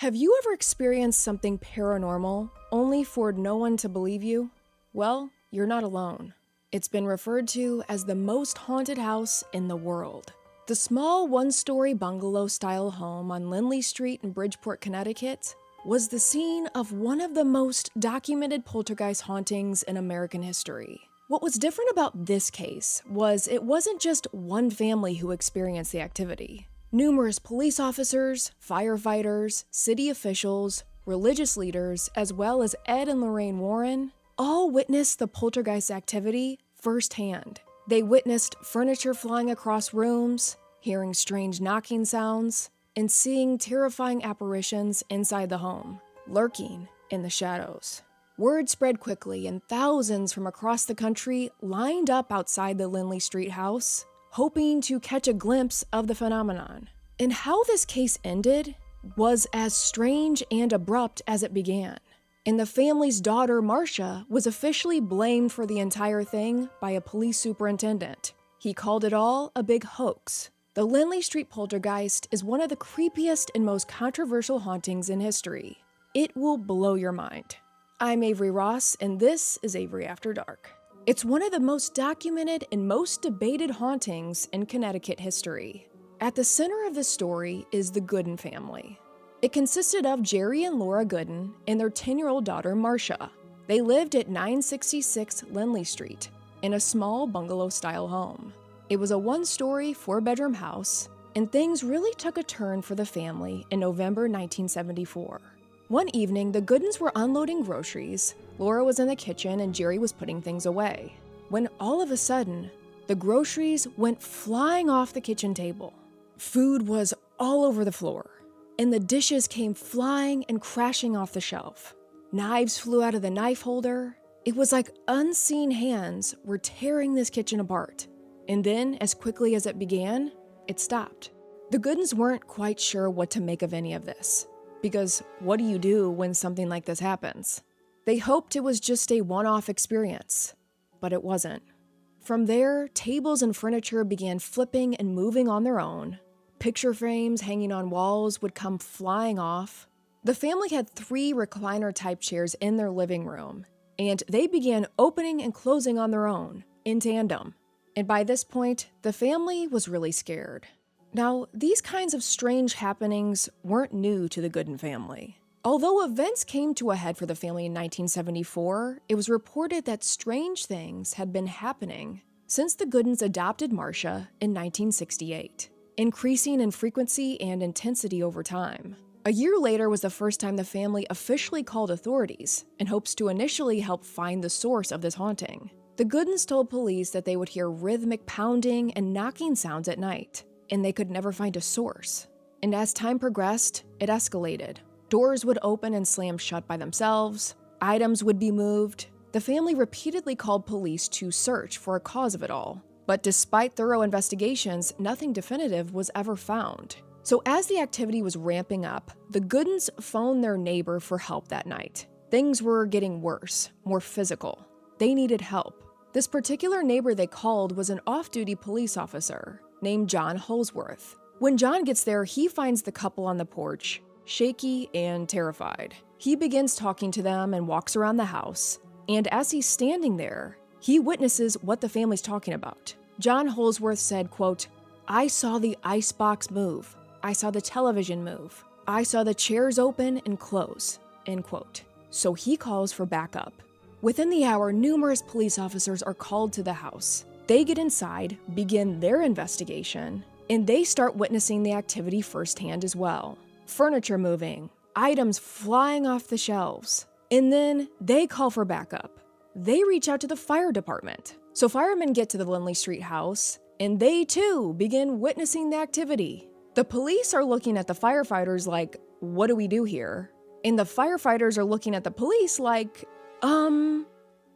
Have you ever experienced something paranormal, only for no one to believe you? Well, you're not alone. It's been referred to as the most haunted house in the world. The small one-story bungalow-style home on Lindley Street in Bridgeport, Connecticut, was the scene of one of the most documented poltergeist hauntings in American history. What was different about this case was it wasn't just one family who experienced the activity. Numerous police officers, firefighters, city officials, religious leaders, as well as Ed and Lorraine Warren, all witnessed the poltergeist activity firsthand. They witnessed furniture flying across rooms, hearing strange knocking sounds, and seeing terrifying apparitions inside the home, lurking in the shadows. Word spread quickly, and thousands from across the country lined up outside the Lindley Street house, hoping to catch a glimpse of the phenomenon. And how this case ended was as strange and abrupt as it began. And the family's daughter, Marcia, was officially blamed for the entire thing by a police superintendent. He called it all a big hoax. The Lindley Street poltergeist is one of the creepiest and most controversial hauntings in history. It will blow your mind. I'm Avery Ross, and this is Avery After Dark. It's one of the most documented and most debated hauntings in Connecticut history. At the center of the story is the Gooden family. It consisted of Jerry and Laura Gooden and their 10-year-old daughter, Marcia. They lived at 966 Lindley Street in a small bungalow-style home. It was a one-story, four-bedroom house, and things really took a turn for the family in November 1974. One evening, the Goodens were unloading groceries, Laura was in the kitchen, and Jerry was putting things away, when all of a sudden, the groceries went flying off the kitchen table. Food was all over the floor, and the dishes came flying and crashing off the shelf. Knives flew out of the knife holder. It was like unseen hands were tearing this kitchen apart. And then, as quickly as it began, it stopped. The Goodens weren't quite sure what to make of any of this. Because what do you do when something like this happens? They hoped it was just a one-off experience, but it wasn't. From there, tables and furniture began flipping and moving on their own. Picture frames hanging on walls would come flying off. The family had 3 recliner-type chairs in their living room, and they began opening and closing on their own, in tandem. And by this point, the family was really scared. Now, these kinds of strange happenings weren't new to the Gooden family. Although events came to a head for the family in 1974, it was reported that strange things had been happening since the Goodens adopted Marcia in 1968, increasing in frequency and intensity over time. A year later was the first time the family officially called authorities in hopes to initially help find the source of this haunting. The Goodens told police that they would hear rhythmic pounding and knocking sounds at night, and they could never find a source. And as time progressed, it escalated. Doors would open and slam shut by themselves. Items would be moved. The family repeatedly called police to search for a cause of it all. But despite thorough investigations, nothing definitive was ever found. So as the activity was ramping up, the Goodens phoned their neighbor for help that night. Things were getting worse, more physical. They needed help. This particular neighbor they called was an off-duty police officer named John Holsworth. When John gets there, he finds the couple on the porch, shaky and terrified. He begins talking to them and walks around the house, and as he's standing there, he witnesses what the family's talking about. John Holsworth said, quote, "I saw the icebox move. I saw the television move. I saw the chairs open and close," end quote. So he calls for backup. Within the hour, numerous police officers are called to the house. They get inside, begin their investigation, and they start witnessing the activity firsthand as well. Furniture moving, items flying off the shelves, and then they call for backup. They reach out to the fire department. So firemen get to the Lindley Street house, and they too begin witnessing the activity. The police are looking at the firefighters like, what do we do here? And the firefighters are looking at the police like,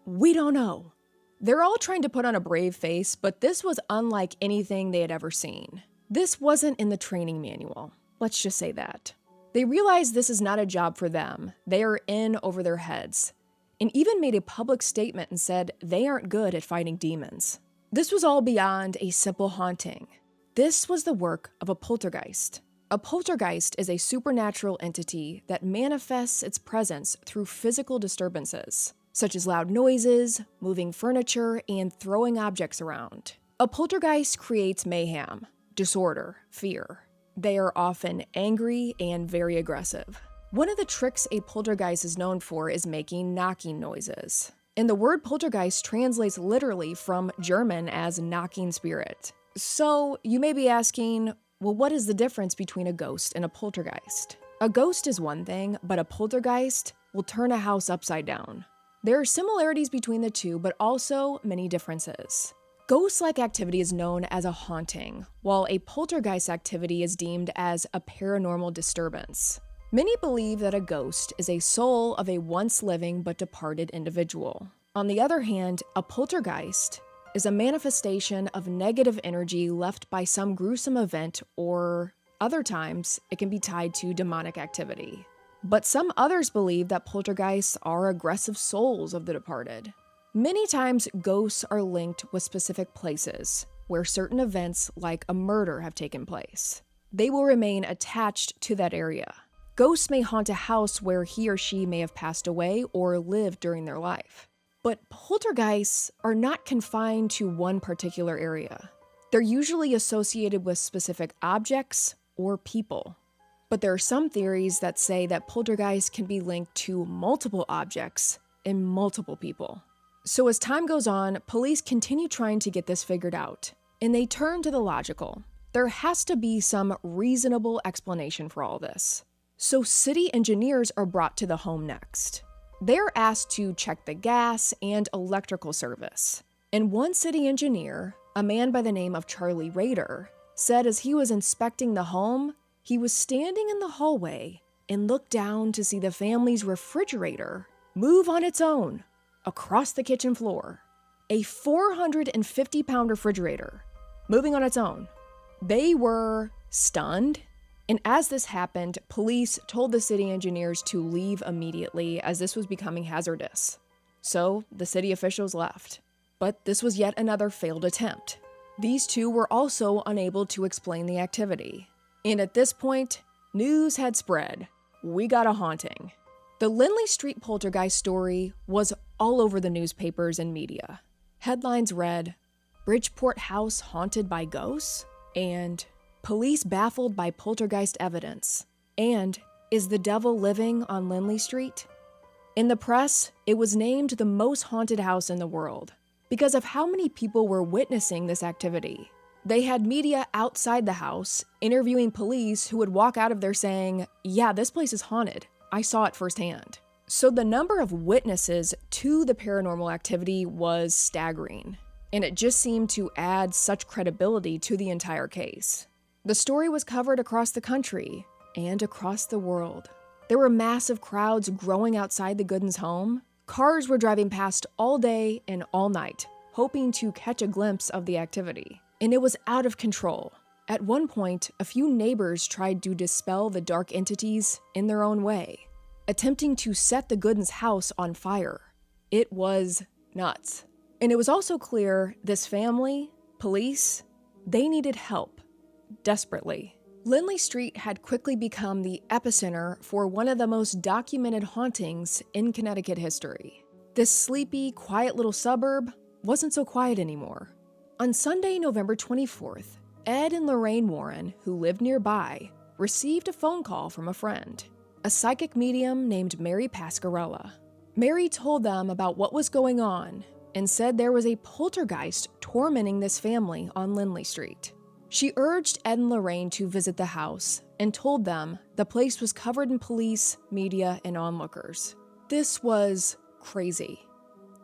we don't know. They're all trying to put on a brave face, but this was unlike anything they had ever seen. This wasn't in the training manual. Let's just say that. They realize this is not a job for them. They are in over their heads, and even made a public statement and said they aren't good at fighting demons. This was all beyond a simple haunting. This was the work of a poltergeist, A poltergeist is a supernatural entity that manifests its presence through physical disturbances, such as loud noises, moving furniture, and throwing objects around. A poltergeist creates mayhem, disorder, fear. They are often angry and very aggressive. One of the tricks a poltergeist is known for is making knocking noises. And the word poltergeist translates literally from German as knocking spirit. So you may be asking, well, what is the difference between a ghost and a poltergeist? A ghost is one thing, but a poltergeist will turn a house upside down. There are similarities between the two, but also many differences. Ghost-like activity is known as a haunting, while a poltergeist activity is deemed as a paranormal disturbance. Many believe that a ghost is a soul of a once living but departed individual. On the other hand, a poltergeist is a manifestation of negative energy left by some gruesome event, or other times it can be tied to demonic activity. But some others believe that poltergeists are aggressive souls of the departed. Many times ghosts are linked with specific places where certain events like a murder have taken place. They will remain attached to that area. Ghosts may haunt a house where he or she may have passed away or lived during their life. But poltergeists are not confined to one particular area. They're usually associated with specific objects or people. But there are some theories that say that poltergeists can be linked to multiple objects and multiple people. So as time goes on, police continue trying to get this figured out, and they turn to the logical. There has to be some reasonable explanation for all this. So city engineers are brought to the home next. They're asked to check the gas and electrical service. And one city engineer, a man by the name of Charlie Rader, said as he was inspecting the home, he was standing in the hallway and looked down to see the family's refrigerator move on its own across the kitchen floor. A 450-pound refrigerator moving on its own. They were stunned. And as this happened, police told the city engineers to leave immediately as this was becoming hazardous. So the city officials left. But this was yet another failed attempt. These two were also unable to explain the activity. And at this point, news had spread. We got a haunting. The Lindley Street poltergeist story was all over the newspapers and media. Headlines read, "Bridgeport House haunted by ghosts?" and "Police baffled by poltergeist evidence," and "Is the devil living on Lindley Street?" In the press, it was named the most haunted house in the world because of how many people were witnessing this activity. They had media outside the house interviewing police who would walk out of there saying, "Yeah, this place is haunted. I saw it firsthand." So the number of witnesses to the paranormal activity was staggering, and it just seemed to add such credibility to the entire case. The story was covered across the country and across the world. There were massive crowds growing outside the Goodens home. Cars were driving past all day and all night, hoping to catch a glimpse of the activity. And it was out of control. At one point, a few neighbors tried to dispel the dark entities in their own way, attempting to set the Goodens house on fire. It was nuts. And it was also clear this family, police, they needed help. Desperately. Lindley Street had quickly become the epicenter for one of the most documented hauntings in Connecticut history. This sleepy, quiet little suburb wasn't so quiet anymore. On Sunday, November 24th, Ed and Lorraine Warren, who lived nearby, received a phone call from a friend, a psychic medium named Mary Pascarella. Mary told them about what was going on and said there was a poltergeist tormenting this family on Lindley Street. She urged Ed and Lorraine to visit the house and told them the place was covered in police, media, and onlookers. This was crazy.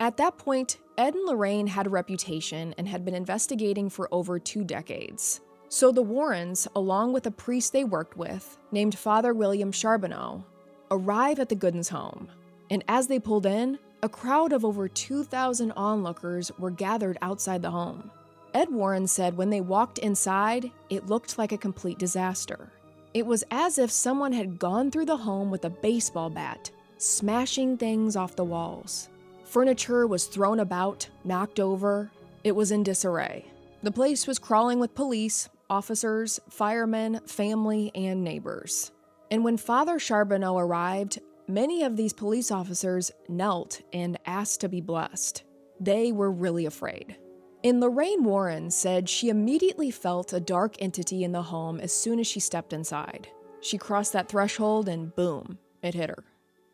At that point, Ed and Lorraine had a reputation and had been investigating for over 2 decades. So the Warrens, along with a priest they worked with, named Father William Charbonneau, arrive at the Goodens home. And as they pulled in, a crowd of over 2,000 onlookers were gathered outside the home. Ed Warren said when they walked inside, it looked like a complete disaster. It was as if someone had gone through the home with a baseball bat, smashing things off the walls. Furniture was thrown about, knocked over. It was in disarray. The place was crawling with police, officers, firemen, family, and neighbors. And when Father Charbonneau arrived, many of these police officers knelt and asked to be blessed. They were really afraid. And Lorraine Warren said she immediately felt a dark entity in the home as soon as she stepped inside. She crossed that threshold and boom, it hit her.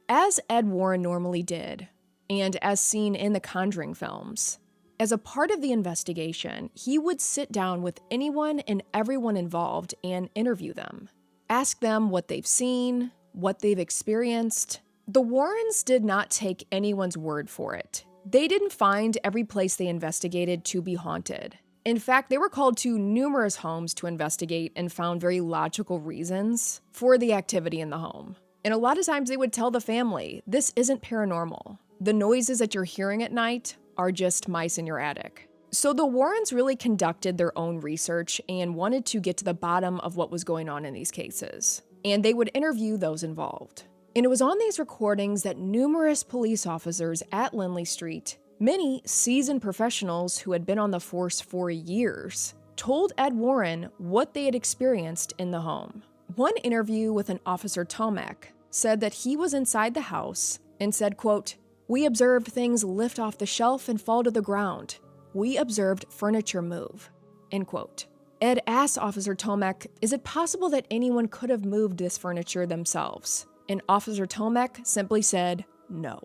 As Ed Warren normally did, and as seen in the Conjuring films, as a part of the investigation, he would sit down with anyone and everyone involved and interview them. Ask them what they've seen, what they've experienced. The Warrens did not take anyone's word for it. They didn't find every place they investigated to be haunted. In fact, they were called to numerous homes to investigate and found very logical reasons for the activity in the home. And a lot of times they would tell the family, this isn't paranormal. The noises that you're hearing at night are just mice in your attic. So the Warrens really conducted their own research and wanted to get to the bottom of what was going on in these cases. And they would interview those involved. And it was on these recordings that numerous police officers at Lindley Street, many seasoned professionals who had been on the force for years, told Ed Warren what they had experienced in the home. One interview with an Officer Tomac said that he was inside the house and said, quote, "We observed things lift off the shelf and fall to the ground. We observed furniture move," end quote. Ed asked Officer Tomac, is it possible that anyone could have moved this furniture themselves? And Officer Tomac simply said, no.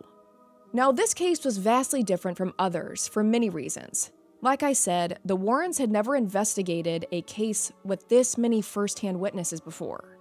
Now, this case was vastly different from others for many reasons. Like I said, the Warrens had never investigated a case with this many first-hand witnesses before.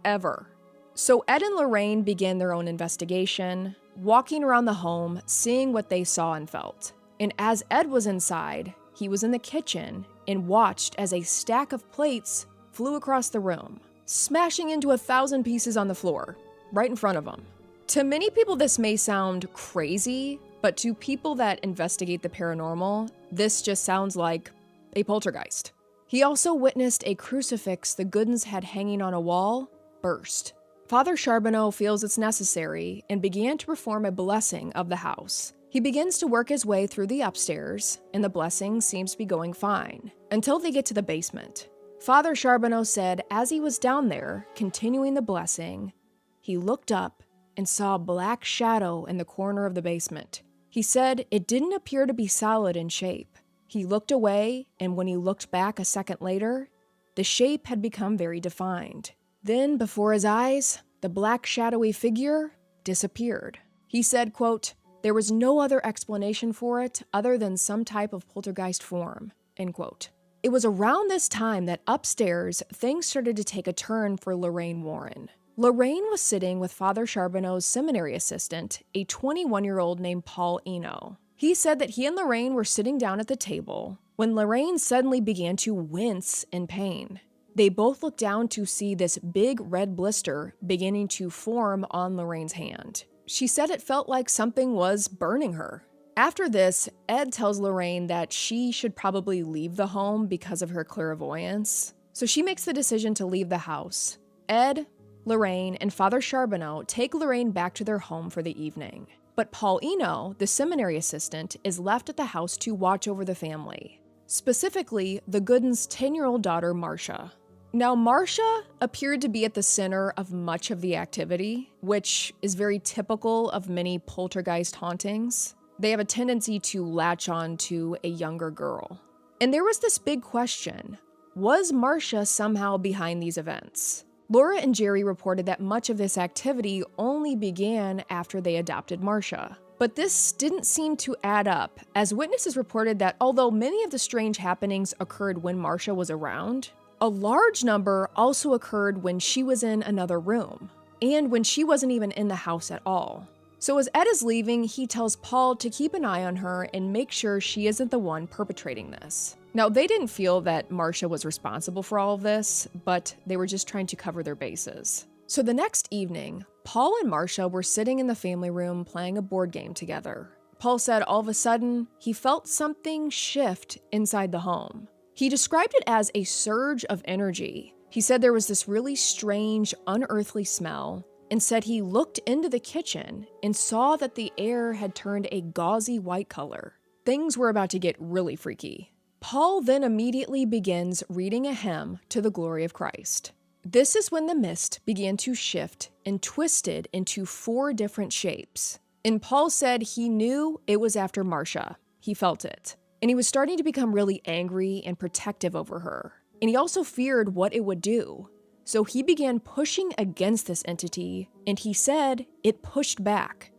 Ever. So Ed and Lorraine began their own investigation, walking around the home, seeing what they saw and felt. And as Ed was inside, he was in the kitchen and watched as a stack of plates flew across the room, smashing into 1,000 pieces on the floor, right in front of him. To many people, this may sound crazy, but to people that investigate the paranormal, this just sounds like a poltergeist. He also witnessed a crucifix the Goodens had hanging on a wall burst. Father Charbonneau feels it's necessary and began to perform a blessing of the house. He begins to work his way through the upstairs, and the blessing seems to be going fine, until they get to the basement. Father Charbonneau said as he was down there, continuing the blessing, he looked up and saw a black shadow in the corner of the basement. He said it didn't appear to be solid in shape. He looked away, and when he looked back a second later, the shape had become very defined. Then, before his eyes, the black shadowy figure disappeared. He said, quote, "There was no other explanation for it other than some type of poltergeist form," end quote. It was around this time that upstairs, things started to take a turn for Lorraine Warren. Lorraine was sitting with Father Charbonneau's seminary assistant, a 21-year-old named Paul Eno. He said that he and Lorraine were sitting down at the table when Lorraine suddenly began to wince in pain. They both looked down to see this big red blister beginning to form on Lorraine's hand. She said it felt like something was burning her. After this, Ed tells Lorraine that she should probably leave the home because of her clairvoyance. So she makes the decision to leave the house. Ed, Lorraine, and Father Charbonneau take Lorraine back to their home for the evening. But Paul Eno, the seminary assistant, is left at the house to watch over the family. Specifically, the Goodens' 10-year-old daughter, Marcia. Now, Marcia appeared to be at the center of much of the activity, which is very typical of many poltergeist hauntings. They have a tendency to latch on to a younger girl. And there was this big question, was Marcia somehow behind these events? Laura and Jerry reported that much of this activity only began after they adopted Marcia. But this didn't seem to add up, as witnesses reported that although many of the strange happenings occurred when Marcia was around, a large number also occurred when she was in another room, and when she wasn't even in the house at all. So as Ed is leaving, he tells Paul to keep an eye on her and make sure she isn't the one perpetrating this. Now, they didn't feel that Marcia was responsible for all of this, but they were just trying to cover their bases. So the next evening, Paul and Marcia were sitting in the family room playing a board game together. Paul said all of a sudden, he felt something shift inside the home. He described it as a surge of energy. He said there was this really strange, unearthly smell, and said he looked into the kitchen and saw that the air had turned a gauzy white color. Things were about to get really freaky. Paul then immediately begins reading a hymn to the glory of Christ. This is when the mist began to shift and twisted into 4 different shapes. And Paul said he knew it was after Marcia. He felt it. And he was starting to become really angry and protective over her. And he also feared what it would do. So he began pushing against this entity, and he said it pushed back.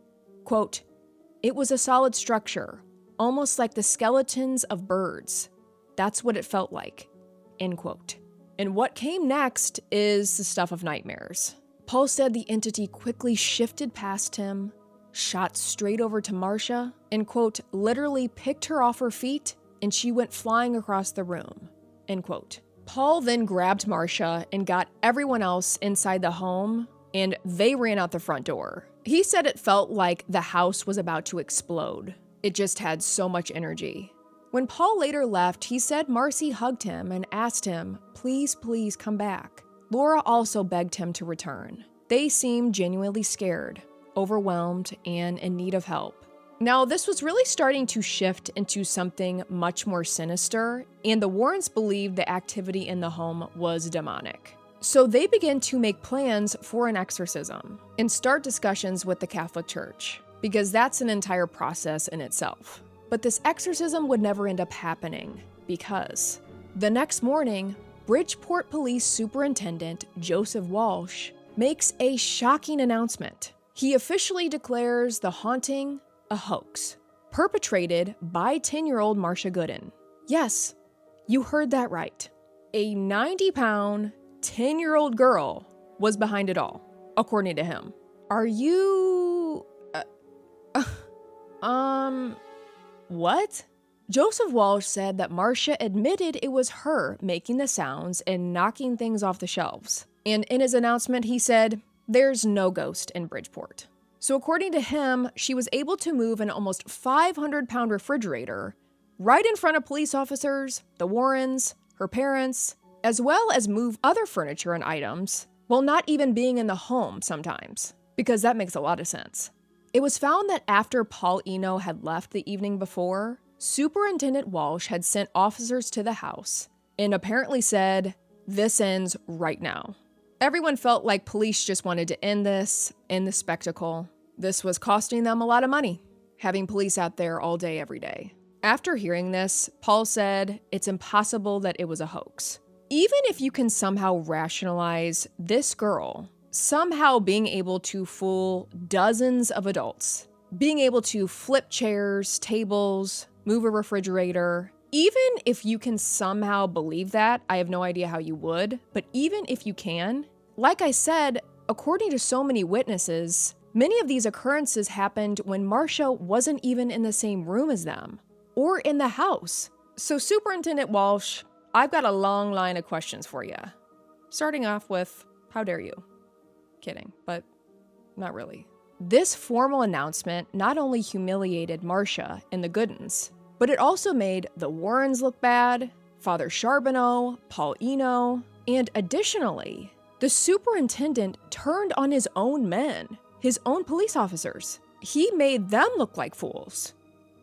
Quote, "It was a solid structure, almost like the skeletons of birds. That's what it felt like." End quote. And what came next is the stuff of nightmares. Paul said the entity quickly shifted past him, shot straight over to Marcia, and, quote, literally picked her off her feet, and she went flying across the room, end quote. Paul then grabbed Marcia and got everyone else inside the home, and they ran out the front door. He said it felt like the house was about to explode. It just had so much energy. When Paul later left, he said Marcy hugged him and asked him, please come back. Laura also begged him to return. They seemed genuinely scared, overwhelmed, and in need of help. Now, this was really starting to shift into something much more sinister, and the Warrens believed the activity in the home was demonic. So they began to make plans for an exorcism and start discussions with the Catholic Church, because that's an entire process in itself. But this exorcism would never end up happening, because the next morning, Bridgeport Police Superintendent Joseph Walsh makes a shocking announcement. He officially declares the haunting a hoax, perpetrated by 10-year-old Marcia Gooden. Yes, you heard that right. A 90-pound, 10-year-old girl was behind it all, according to him. Are you... what? Joseph Walsh said that Marcia admitted it was her making the sounds and knocking things off the shelves. And in his announcement, he said, there's no ghost in Bridgeport. So according to him, she was able to move an almost 500-pound refrigerator right in front of police officers, the Warrens, her parents, as well as move other furniture and items while not even being in the home sometimes, because that makes a lot of sense. It was found that after Paul Eno had left the evening before, Superintendent Walsh had sent officers to the house and apparently said, this ends right now. Everyone felt like police just wanted to end this spectacle. This was costing them a lot of money, having police out there all day, every day. After hearing this, Paul said it's impossible that it was a hoax. Even if you can somehow rationalize this girl somehow being able to fool dozens of adults, being able to flip chairs, tables, move a refrigerator, even if you can somehow believe that, I have no idea how you would, but even if you can, like I said, according to so many witnesses, many of these occurrences happened when Marcia wasn't even in the same room as them, or in the house. So Superintendent Walsh, I've got a long line of questions for you. Starting off with, how dare you? Kidding, but not really. This formal announcement not only humiliated Marcia and the Goodens, but it also made the Warrens look bad, Father Charbonneau, Paul Eno, and additionally, the superintendent turned on his own men, his own police officers. He made them look like fools,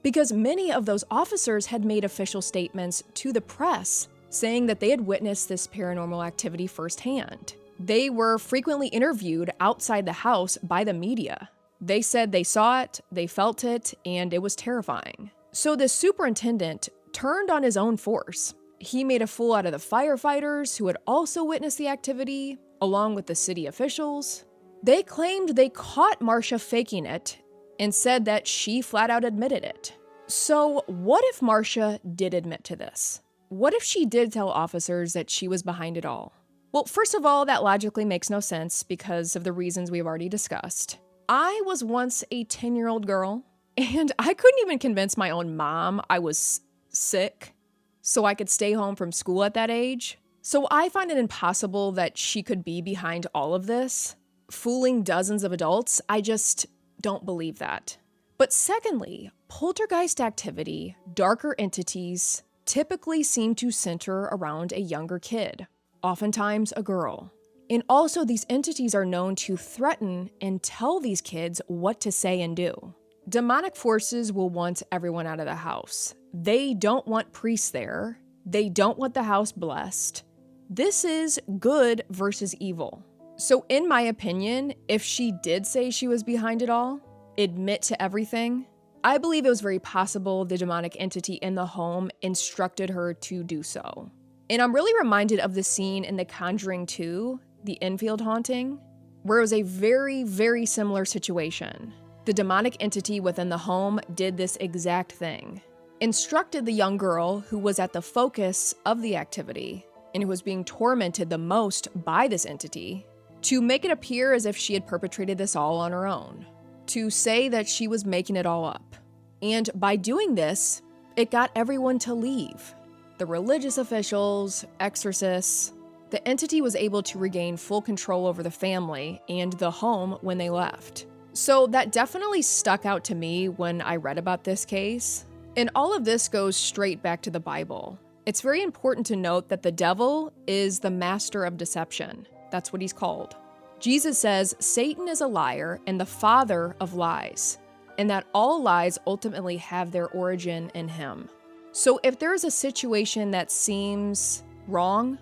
because many of those officers had made official statements to the press saying that they had witnessed this paranormal activity firsthand. They were frequently interviewed outside the house by the media. They said they saw it, they felt it, and it was terrifying. So the superintendent turned on his own force. He made a fool out of the firefighters who had also witnessed the activity, along with the city officials. They claimed they caught Marcia faking it and said that she flat out admitted it. So what if Marcia did admit to this? What if she did tell officers that she was behind it all? Well, first of all, that logically makes no sense because of the reasons we've already discussed. I was once a 10-year-old girl, and I couldn't even convince my own mom I was sick so I could stay home from school at that age. So I find it impossible that she could be behind all of this, fooling dozens of adults. I just don't believe that. But secondly, poltergeist activity, darker entities, typically seem to center around a younger kid, oftentimes a girl. And also these entities are known to threaten and tell these kids what to say and do. Demonic forces will want everyone out of the house. They don't want priests there. They don't want the house blessed. This is good versus evil. So in my opinion, if she did say she was behind it all, admit to everything, I believe it was very possible the demonic entity in the home instructed her to do so. And I'm really reminded of the scene in The Conjuring 2, the Enfield haunting, where it was a very, very similar situation. The demonic entity within the home did this exact thing. Instructed the young girl who was at the focus of the activity and who was being tormented the most by this entity to make it appear as if she had perpetrated this all on her own, to say that she was making it all up. And by doing this, it got everyone to leave. The religious officials, exorcists. The entity was able to regain full control over the family and the home when they left. So that definitely stuck out to me when I read about this case. And all of this goes straight back to the Bible. It's very important to note that the devil is the master of deception. That's what he's called. Jesus says Satan is a liar and the father of lies, and that all lies ultimately have their origin in him. So if there's a situation that seems wrong,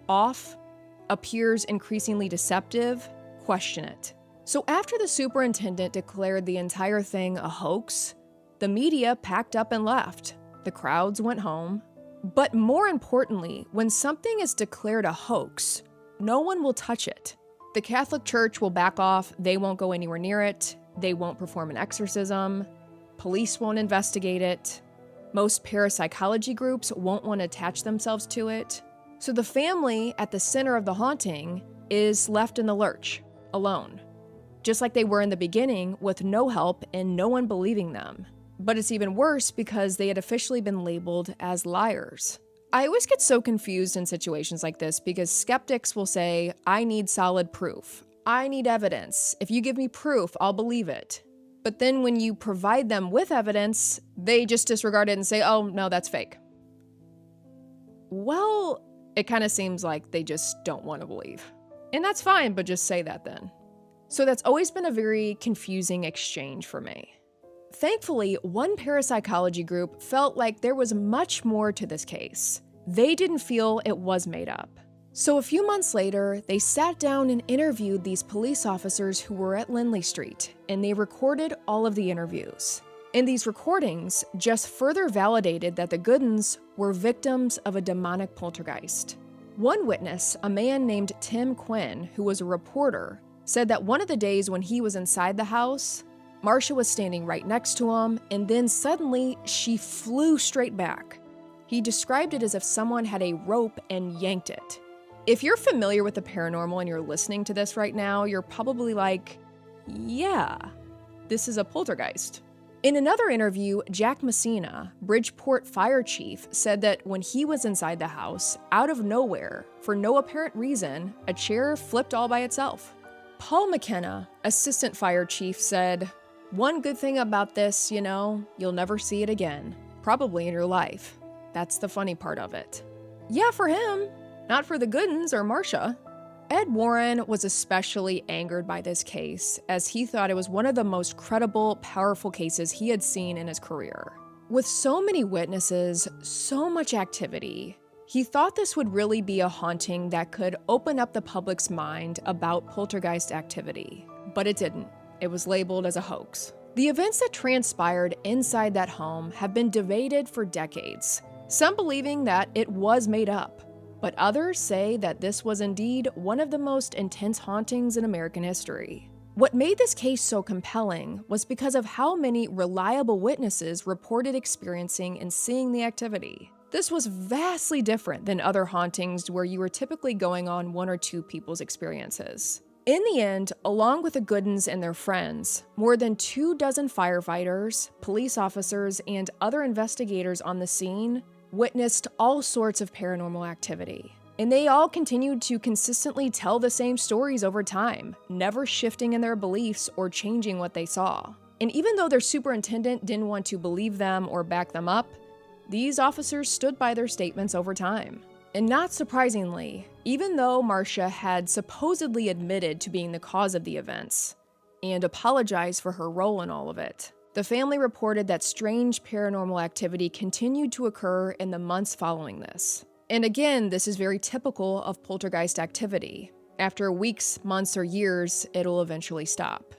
off, appears increasingly deceptive, question it. So after the superintendent declared the entire thing a hoax, the media packed up and left. The crowds went home. But more importantly, when something is declared a hoax, no one will touch it. The Catholic Church will back off. They won't go anywhere near it. They won't perform an exorcism. Police won't investigate it. Most parapsychology groups won't want to attach themselves to it. So the family at the center of the haunting is left in the lurch, alone. Just like they were in the beginning, with no help and no one believing them. But it's even worse because they had officially been labeled as liars. I always get so confused in situations like this because skeptics will say, I need solid proof. I need evidence. If you give me proof, I'll believe it. But then when you provide them with evidence, they just disregard it and say, oh, no, that's fake. Well, it kind of seems like they just don't want to believe. And that's fine, but just say that then. So that's always been a very confusing exchange for me. Thankfully, one parapsychology group felt like there was much more to this case. They didn't feel it was made up. So a few months later, they sat down and interviewed these police officers who were at Lindley Street, and they recorded all of the interviews. And these recordings just further validated that the Goodens were victims of a demonic poltergeist. One witness, a man named Tim Quinn, who was a reporter, said that one of the days when he was inside the house, Marcia was standing right next to him, and then suddenly she flew straight back. He described it as if someone had a rope and yanked it. If you're familiar with the paranormal and you're listening to this right now, you're probably like, yeah, this is a poltergeist. In another interview, Jack Messina, Bridgeport fire chief, said that when he was inside the house, out of nowhere, for no apparent reason, a chair flipped all by itself. Paul McKenna, assistant fire chief, said, one good thing about this, you'll never see it again, probably in your life. That's the funny part of it. Yeah, for him, not for the Goodens or Marcia. Ed Warren was especially angered by this case, as he thought it was one of the most credible, powerful cases he had seen in his career. With so many witnesses, so much activity, he thought this would really be a haunting that could open up the public's mind about poltergeist activity. But it didn't. It was labeled as a hoax. The events that transpired inside that home have been debated for decades, some believing that it was made up, but others say that this was indeed one of the most intense hauntings in American history. What made this case so compelling was because of how many reliable witnesses reported experiencing and seeing the activity. This was vastly different than other hauntings where you were typically going on one or two people's experiences. In the end, along with the Goodens and their friends, more than 24 firefighters, police officers, and other investigators on the scene witnessed all sorts of paranormal activity. And they all continued to consistently tell the same stories over time, never shifting in their beliefs or changing what they saw. And even though their superintendent didn't want to believe them or back them up, these officers stood by their statements over time. And not surprisingly, even though Marcia had supposedly admitted to being the cause of the events and apologized for her role in all of it, The family reported that strange paranormal activity continued to occur in the months following this. And again, this is very typical of poltergeist activity. After weeks, months, or years, it'll eventually stop.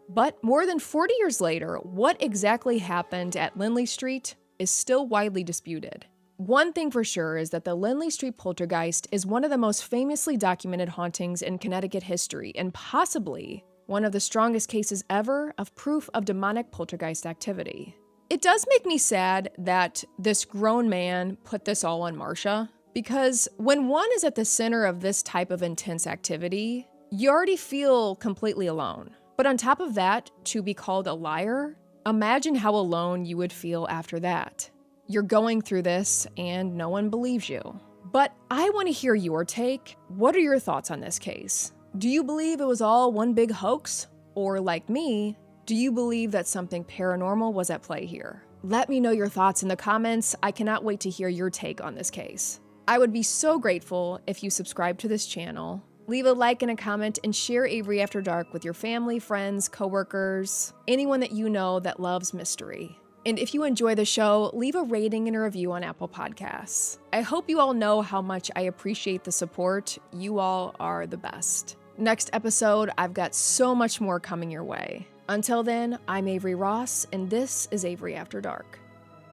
But more than 40 years later, what exactly happened at Lindley Street is still widely disputed. One thing for sure is that the Lindley Street poltergeist is one of the most famously documented hauntings in Connecticut history, and possibly one of the strongest cases ever of proof of demonic poltergeist activity. It does make me sad that this grown man put this all on Marcia, because when one is at the center of this type of intense activity, you already feel completely alone. But on top of that, to be called a liar, imagine how alone you would feel after that. You're going through this and no one believes you. But I want to hear your take. What are your thoughts on this case? Do you believe it was all one big hoax? Or like me, do you believe that something paranormal was at play here? Let me know your thoughts in the comments. I cannot wait to hear your take on this case. I would be so grateful if you subscribe to this channel, leave a like and a comment, and share Avery After Dark with your family, friends, coworkers, anyone that you know that loves mystery. And if you enjoy the show, leave a rating and a review on Apple Podcasts. I hope you all know how much I appreciate the support. You all are the best. Next episode, I've got so much more coming your way. Until then, I'm Avery Ross, and this is Avery After Dark.